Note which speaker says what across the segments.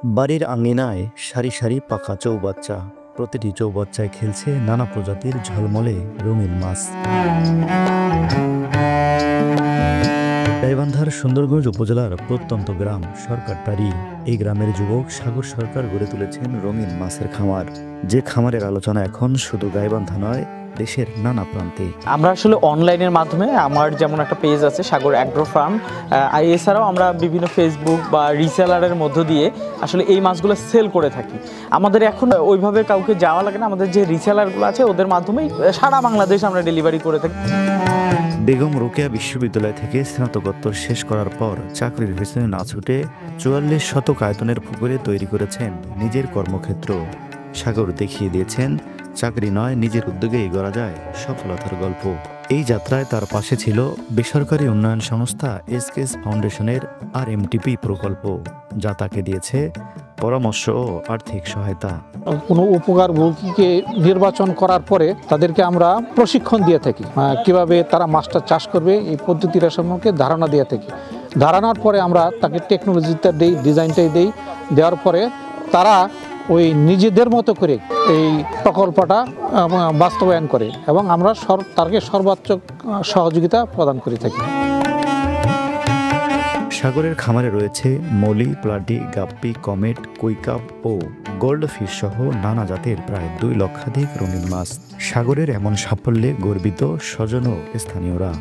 Speaker 1: বাড়ির আঙিনায় সারি সারি পাকা চৌবাচ্চা, প্রতিটি চৌবাচ্চায় খেলছে নানা প্রজাতির ঝলমলে রঙিন মাছ। গাইবান্ধার সুন্দরগঞ্জ উপজেলার প্রত্যন্ত গ্রাম সরকারটারি। এই গ্রামের যুবক সাগর সরকার গড়ে তুলেছেন রঙিন মাছের খামার, যে খামারের আলোচনা এখন শুধু গাইবান্ধা নয়, দেশের নানা প্রান্তে।
Speaker 2: আমরা আসলে অনলাইনের মাধ্যমে, আমার যেমন একটা পেজ আছে সাগর অ্যাগ্রো ফার্ম, এছাড়াও আমরা বিভিন্ন ফেসবুক বা রিসেলারের মধ্য দিয়ে আসলে এই মাছগুলো সেল করে থাকি। আমাদের এখন ওইভাবে কাউকে যাওয়া লাগে না, আমাদের যে রিসেলারগুলো আছে ওদের মাধ্যমেই সারা বাংলাদেশ আমরা ডেলিভারি করে থাকি।
Speaker 1: বেগম রোকেয়া বিশ্ববিদ্যালয় থেকে স্নাতকোত্তর শেষ করার পর চাকরির পেছনে না ছুটে 44 শতক আয়তনের পুকুরে তৈরি করেছেন নিজের কর্মক্ষেত্র। সাগর দেখিয়ে দিয়েছেন চাকরি নয়, নিজের উদ্যোগেই গড়া যায় সফলতার গল্প। এই যাত্রায় তার পাশে ছিল বেসরকারি উন্নয়ন সংস্থা এসকেএস ফাউন্ডেশনের RMTP প্রকল্প, যা তাকে দিয়েছে পরামর্শ ও আর্থিক সহায়তা।
Speaker 3: কোনো উপকারভোগীকে নির্বাচন করার পরে তাদেরকে আমরা প্রশিক্ষণ দিয়ে থাকি, কিভাবে তারা মাছটা চাষ করবে এই পদ্ধতিটা সম্পর্কে ধারণা দিয়ে থাকি। ধারণার পরে আমরা তাকে টেকনোলজিটা দিই, ডিজাইনটাই দিই, দেওয়ার পরে তারা ওই নিজেদের মতো করে এই প্রকল্পটা বাস্তবায়ন করে এবং আমরা তাকে সর্বোচ্চ সহযোগিতা প্রদান করে থাকি।
Speaker 1: সাগরের খামারে রয়েছে মলি, প্লাটি, গাপ্পি, কমেট, কুইকাপ ও গোল্ড ফিশ সহ নানা জাতের প্রায় 2 লক্ষাধিক রঙিন মাছ। সাগরের এমন সাফল্যে গর্বিত স্বজন ও স্থানীয়রা।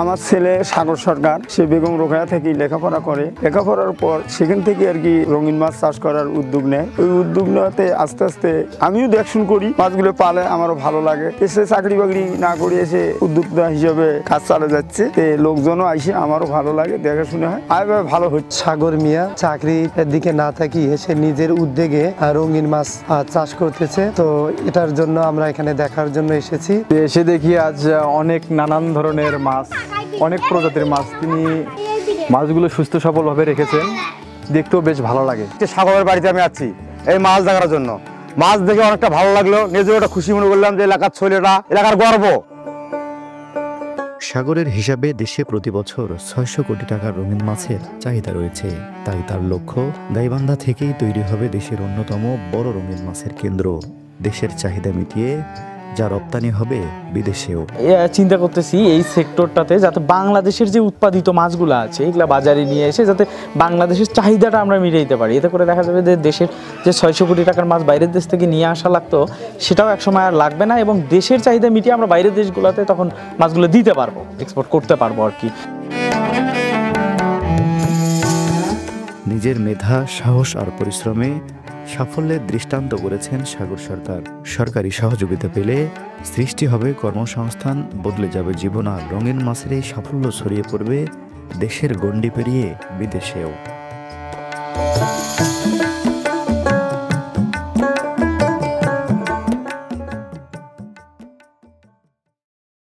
Speaker 4: আমার ছেলে সাগর সরকার, সে বেগম রোকেয়া থেকে লেখাপড়া করে। লেখাপড়ার পর সেখান থেকে আর কি রঙিন মাছ চাষ করার উদ্যোগ নেয়। ওই উদ্যোগ নেওয়াতে আস্তে আস্তে আমিও দেখশুন করি, মাছগুলো পালে আমারও ভালো লাগে। এসে চাকরি বাকরি না করে এসে উদ্যোক্তা হিসেবে কাজ চালা যাচ্ছে, লোকজনও আইসে আমারও ভালো লাগে, দেখাশুনে হয়, আইভাবে ভালো হচ্ছে।
Speaker 5: সাগর মিয়া চাকরির দিকে না তাকিয়ে সে নিজের উদ্যোগে রঙিন মাছ চাষ করতেছে। তো এটার জন্য আমরা এখানে দেখার জন্য এসেছি।
Speaker 4: এসে দেখি আজ অনেক নানান ধরনের মাছ, অনেক প্রজাতির মাছ তিনি মাছগুলো সুস্থ সবলভাবে রেখেছেন, দেখতেও বেশ ভালো লাগে। সাগরের বাড়িতে আমি আছি এই মাছ দেখার জন্য। মাছ দেখে অনেকটা ভালো লাগলো, নিজেও একটা খুশি মনে করলাম যে এলাকার ছেলেটা, এলাকার গর্ব।
Speaker 1: সাগরের হিসাবে দেশে প্রতি বছর 600 কোটি টাকার রঙিন মাছের চাহিদা রয়েছে। তাই তার লক্ষ্য গাইবান্ধা থেকেই তৈরি হবে দেশের অন্যতম বড় রঙিন মাছের কেন্দ্র, দেশের চাহিদা মিটিয়ে যা রপ্তানি হবে বিদেশেও।
Speaker 2: চিন্তা করতেছি এই সেক্টরটাতে যাতে বাংলাদেশের যে উৎপাদিত মাছগুলো আছে এগুলা বাজারে নিয়ে এসে যাতে বাংলাদেশের চাহিদাটা আমরা মিটাইতে পারি। এতে করে দেখা যাবে যে দেশের যে 600 কোটি টাকার মাছ বাইরের দেশ থেকে নিয়ে আসা লাগতো সেটাও একসময় আর লাগবে না, এবং দেশের চাহিদা মিটিয়ে আমরা বাইরের দেশগুলোতে তখন মাছগুলো দিতে পারবো, এক্সপোর্ট করতে পারবো আর কি।
Speaker 1: নিজের মেধা, সাহস আর পরিশ্রমে সাফল্যের দৃষ্টান্ত করেছেন সাগর সরকার। সরকারি সহযোগিতা পেলে সৃষ্টি হবে কর্মসংস্থান, বদলে যাবে জীবন, আর রঙিন মাছের এই সাফল্য ছড়িয়ে পড়বে দেশের গণ্ডি পেরিয়ে বিদেশেও।